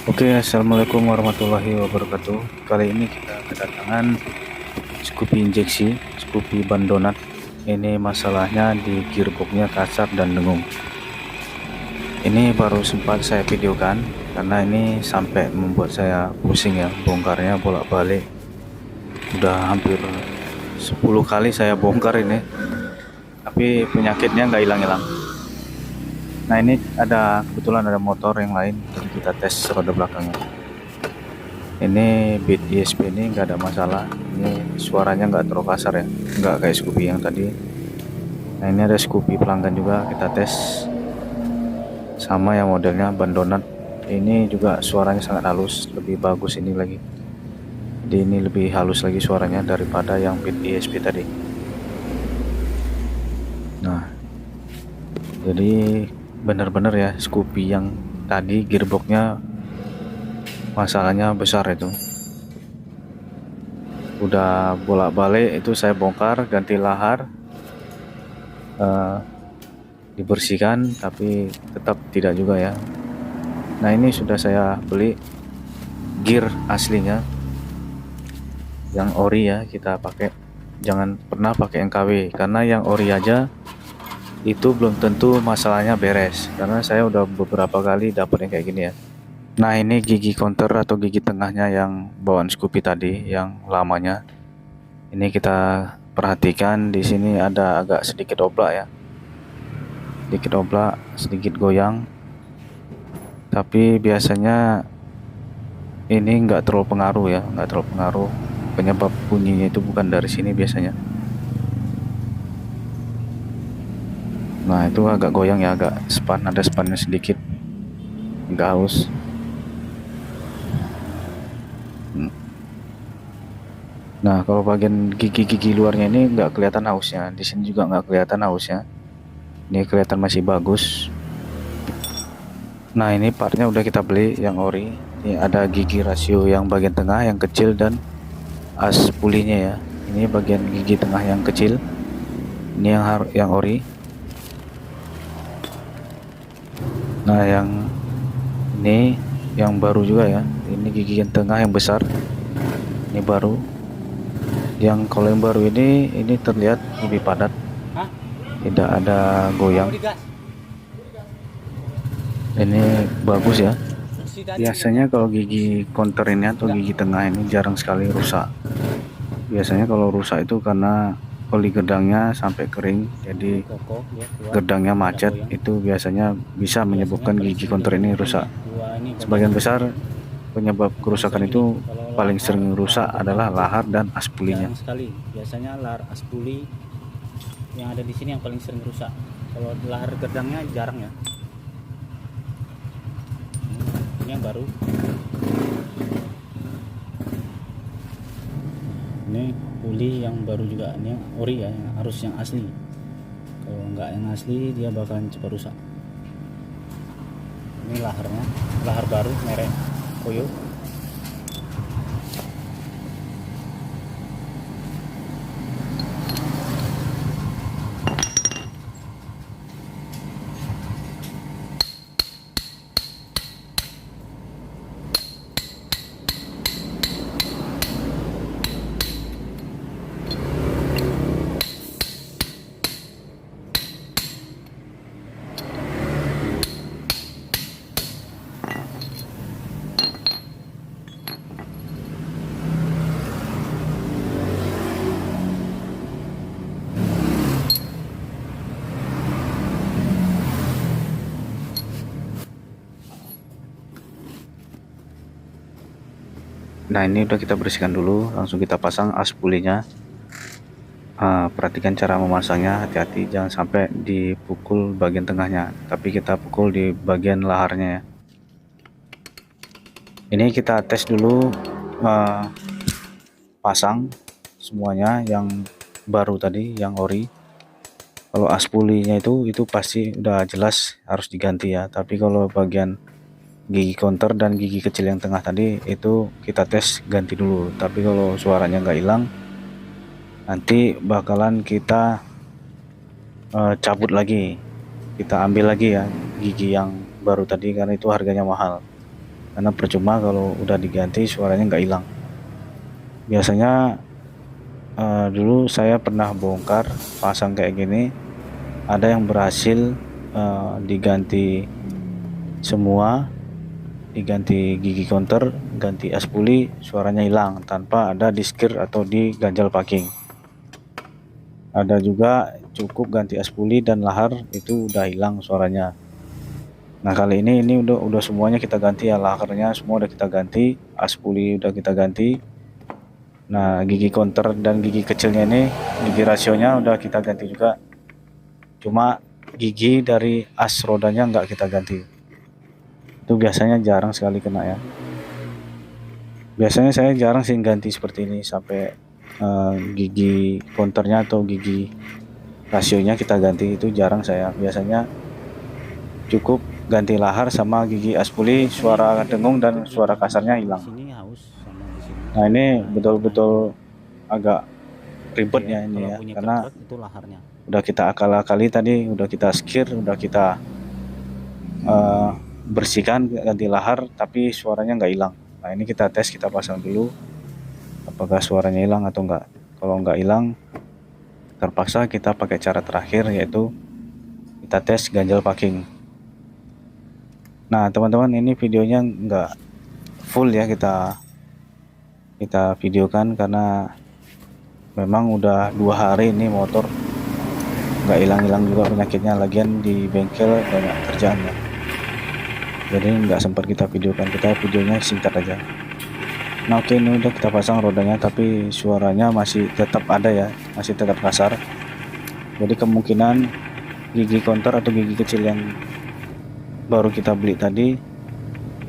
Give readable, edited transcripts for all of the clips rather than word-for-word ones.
Oke, assalamualaikum warahmatullahi wabarakatuh. Kali ini kita kedatangan Scoopy injeksi, Scoopy ban donat. Ini masalahnya di gearboxnya kasar dan dengung. Ini baru sempat saya videokan karena ini sampai membuat saya pusing ya, bongkarnya bolak-balik. Udah hampir 10 kali saya bongkar ini, tapi penyakitnya nggak hilang-hilang. Nah, ini kebetulan ada motor yang lain, jadi kita tes roda belakangnya. Ini beat ESP ini nggak ada masalah, ini suaranya nggak terlalu kasar ya, nggak kayak Scoopy yang tadi. Nah, ini ada Scoopy pelanggan juga, kita tes sama yang modelnya ban donat. Ini juga suaranya sangat halus, lebih bagus ini lagi, jadi ini lebih halus lagi suaranya daripada yang beat ESP tadi. Nah, jadi benar-benar ya, Scoopy yang tadi gearboxnya masalahnya besar itu. Udah bolak-balik itu saya bongkar, ganti lahar, dibersihkan, tapi tetap tidak juga ya. Nah, ini sudah saya beli gear aslinya yang ori ya, kita pakai, jangan pernah pakai yang KW, karena yang ori aja itu belum tentu masalahnya beres, karena saya udah beberapa kali dapet yang kayak gini ya. Nah, ini gigi counter atau gigi tengahnya yang bawaan Scoopy tadi yang lamanya. Ini kita perhatikan, di sini ada agak sedikit oblak ya, sedikit oblak, sedikit goyang. Tapi biasanya ini nggak terlalu pengaruh ya, nggak terlalu pengaruh. Penyebab bunyinya itu bukan dari sini biasanya. Nah, itu agak goyang ya, agak span, ada spannya sedikit, nggak haus. Nah, kalau bagian gigi-gigi luarnya ini nggak kelihatan hausnya, di sini juga nggak kelihatan hausnya. Ini kelihatan masih bagus. Nah, ini partnya udah kita beli yang ori. Ini ada gigi rasio yang bagian tengah yang kecil dan as pulinya ya. Ini bagian gigi tengah yang kecil. Ini yang ori. Nah, yang ini yang baru juga ya. Ini gigi yang tengah yang besar. Ini baru. Yang kalau yang baru ini terlihat lebih padat. Tidak ada goyang. Ini bagus ya. Biasanya kalau gigi counter ini atau gigi tengah ini jarang sekali rusak. Biasanya kalau rusak itu karena oli gedangnya sampai kering, jadi gedangnya macet, itu biasanya bisa menyebabkan gigi counter ini rusak. Sebagian besar penyebab kerusakan itu paling sering rusak adalah lahar dan as pulinya. Sekali biasanya lahar as puli yang ada di sini yang paling sering rusak. Kalau lahar gedangnya jarang ya. Ini yang baru. Ini puli yang baru juga, ini yang ori ya, yang harus yang asli. Kalau nggak yang asli dia bakalan cepat rusak. Ini laharnya, lahar baru merek Koyo. Nah, ini udah kita bersihkan dulu, langsung kita pasang as pulinya. Perhatikan cara memasangnya, hati-hati jangan sampai dipukul bagian tengahnya, tapi kita pukul di bagian laharnya ya. Ini kita tes dulu, pasang semuanya yang baru tadi, yang ori. Kalau as pulinya itu pasti udah jelas harus diganti ya, tapi kalau bagian gigi counter dan gigi kecil yang tengah tadi itu kita tes ganti dulu. Tapi kalau suaranya nggak hilang, nanti bakalan kita cabut lagi, kita ambil lagi ya gigi yang baru tadi, karena itu harganya mahal. karena percuma kalau udah diganti suaranya nggak hilang. Biasanya dulu saya pernah bongkar pasang kayak gini, ada yang berhasil diganti semua, diganti gigi counter, ganti aspuli, suaranya hilang tanpa ada di skir atau di ganjal packing. Ada juga cukup ganti aspuli dan lahar itu udah hilang suaranya. Nah kali ini udah semuanya kita ganti ya, laharnya semua udah kita ganti, aspuli udah kita ganti. Nah gigi counter dan gigi kecilnya ini, gigi rasionya udah kita ganti juga. Cuma gigi dari as rodanya nggak kita ganti. Itu biasanya jarang sekali kena ya. Biasanya saya jarang sih ganti seperti ini sampai gigi counternya atau gigi rasionya kita ganti, itu jarang saya. Biasanya cukup ganti lahar sama gigi aspuli, suara dengung dan suara kasarnya Di hilang. sini haus sama di sini. Nah ini betul-betul agak ribet Iya, ya ini kalau ya, bunyi karena krek itu laharnya. udah kita akal-akali tadi, udah kita skir, udah kita bersihkan ganti lahar, tapi suaranya nggak hilang. Nah ini kita tes, kita pasang dulu apakah suaranya hilang atau enggak. Kalau nggak hilang, terpaksa kita pakai cara terakhir, yaitu kita tes ganjal packing. Nah teman-teman, ini videonya nggak full ya kita videokan karena memang udah 2 hari ini motor nggak hilang-hilang juga penyakitnya, lagian di bengkel banyak kerjaan ya, jadi nggak sempat kita videokan, kita videonya singkat aja. Nah oke, ini udah kita pasang rodanya, tapi suaranya masih tetap ada ya, masih tetap kasar. Jadi kemungkinan gigi counter atau gigi kecil yang baru kita beli tadi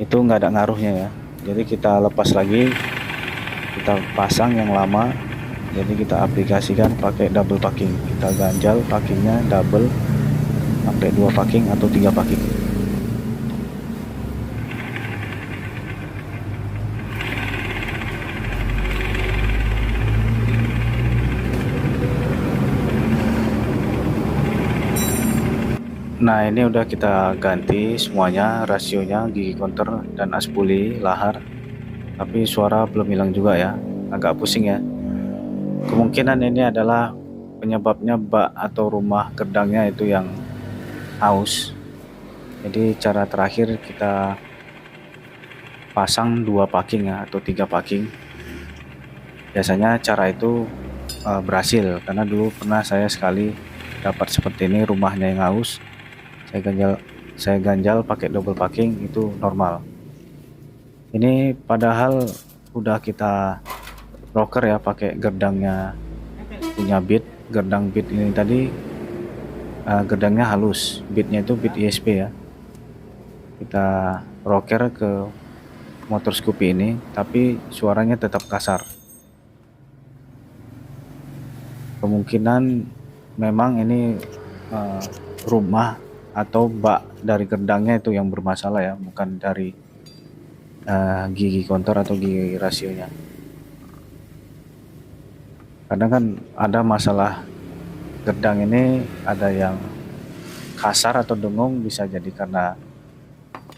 itu nggak ada ngaruhnya ya. Jadi kita lepas lagi, kita pasang yang lama, jadi kita aplikasikan pakai double packing, kita ganjal packingnya double sampai 2 packing atau 3 packing. Nah ini udah kita ganti semuanya, rasionya, gigi counter dan aspuli, lahar, tapi suara belum hilang juga ya, agak pusing ya. Kemungkinan ini adalah penyebabnya bak atau rumah gerdangnya itu yang haus. Jadi cara terakhir kita pasang 2 packing ya, atau 3 packing. Biasanya cara itu berhasil, karena dulu pernah saya sekali dapat seperti ini, rumahnya yang haus, saya ganjal pakai double packing, itu normal. Ini padahal udah kita rocker ya, pakai gerdangnya punya Beat, gerdang Beat ini tadi gerdangnya halus, beatnya itu beat ISP ya. Kita rocker ke motor Scoopy ini, tapi suaranya tetap kasar. Kemungkinan memang ini rumah atau bak dari gerdangnya itu yang bermasalah ya, bukan dari gigi counter atau gigi rasionya. Kadang kan ada masalah gerdang ini, ada yang kasar atau dengung, bisa jadi karena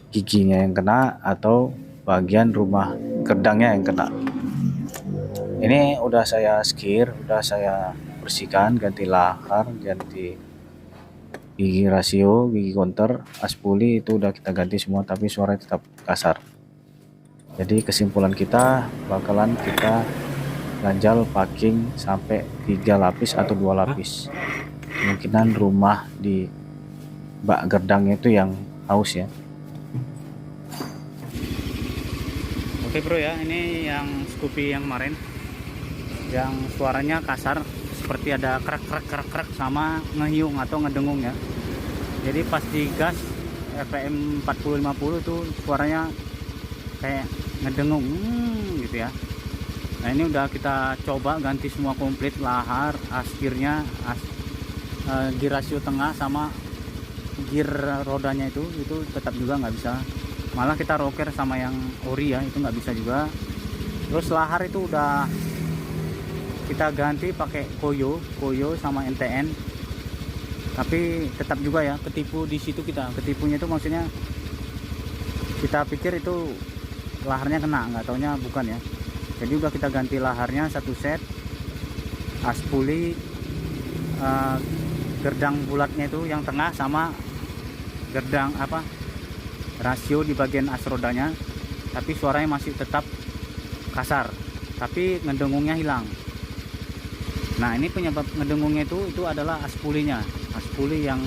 giginya yang kena atau bagian rumah gerdangnya yang kena. Ini udah saya skir, udah saya bersihkan, ganti lahar, ganti gigi rasio, gigi counter, aspuli itu udah kita ganti semua, tapi suara tetap kasar. Jadi kesimpulan kita bakalan kita ganjal packing sampai 3 lapis atau 2 lapis. Kemungkinan rumah di bak gerdangnya itu yang haus ya. Oke bro ya, ini yang Scoopy yang kemarin, yang suaranya kasar, seperti ada krek sama ngehiung atau ngedengung ya. Jadi pas digas RPM 40-50 tuh suaranya kayak ngedengung gitu ya. Nah ini udah kita coba ganti semua komplit, lahar, askirnya, gear rasio tengah sama gear rodanya itu tetap juga nggak bisa. Malah kita rocker sama yang ori ya, itu nggak bisa juga. Terus lahar itu udah kita ganti pakai koyo sama NTN, tapi tetap juga ya ketipu di situ. Kita ketipunya itu maksudnya kita pikir itu laharnya kena, nggak taunya bukan ya. Jadi udah kita ganti laharnya satu set, aspuli, gerdang bulatnya itu yang tengah, sama gerdang rasio di bagian as rodanya, tapi suaranya masih tetap kasar, tapi ngedengungnya hilang. Nah ini penyebab ngedengungnya itu adalah aspulinya, aspuli yang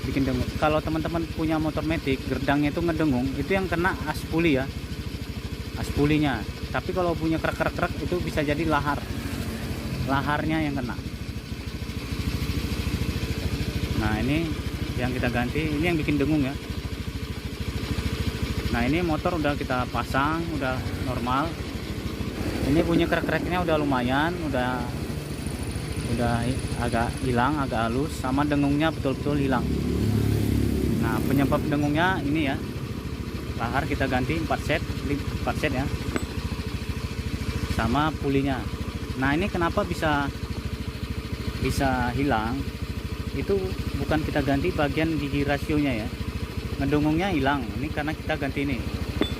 bikin dengung. Kalau teman-teman punya motor matic gerdangnya itu ngedengung, itu yang kena aspuli ya, aspulinya. Tapi kalau punya krek itu bisa jadi laharnya yang kena. Nah ini yang kita ganti, ini yang bikin dengung ya. Nah ini motor udah kita pasang, udah normal. Ini punya krek-kreknya udah lumayan, udah agak hilang, agak halus, sama dengungnya betul-betul hilang. Nah penyebab dengungnya ini ya, lahar kita ganti 4 set ya, sama pulinya. Nah ini kenapa bisa hilang, itu bukan kita ganti bagian gigi rasionya ya, ngedengungnya hilang, ini karena kita ganti ini.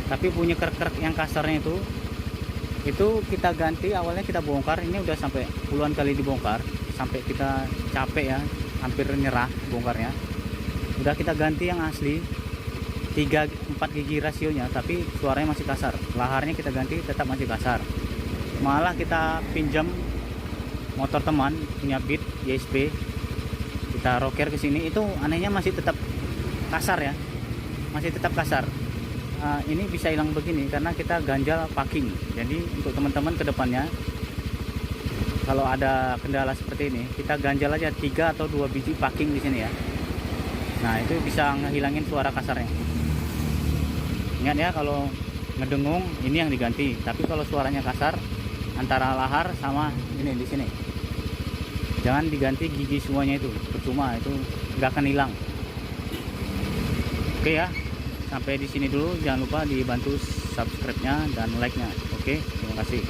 Tapi punya krek-krek yang kasarnya itu kita ganti, awalnya kita bongkar, ini udah sampai puluhan kali dibongkar, sampai kita capek ya, hampir nyerah bongkarnya. Udah kita ganti yang asli 3-4 gigi rasionya, tapi suaranya masih kasar. Laharnya kita ganti tetap masih kasar. Malah kita pinjam motor teman punya Beat YSP, kita rocker ke sini, itu anehnya masih tetap kasar ya, masih tetap kasar. Ini bisa hilang begini karena kita ganjal packing. Jadi untuk teman-teman kedepannya kalau ada kendala seperti ini, kita ganjal aja 3 atau 2 biji packing di sini ya. Nah itu bisa ngehilangin suara kasarnya. Ingat ya, kalau ngedengung ini yang diganti. Tapi kalau suaranya kasar antara lahar sama ini di sini, jangan diganti gigi semuanya, itu percuma, itu nggak akan hilang. Oke ya, sampai di sini dulu. Jangan lupa dibantu subscribe-nya dan like-nya. Oke, terima kasih.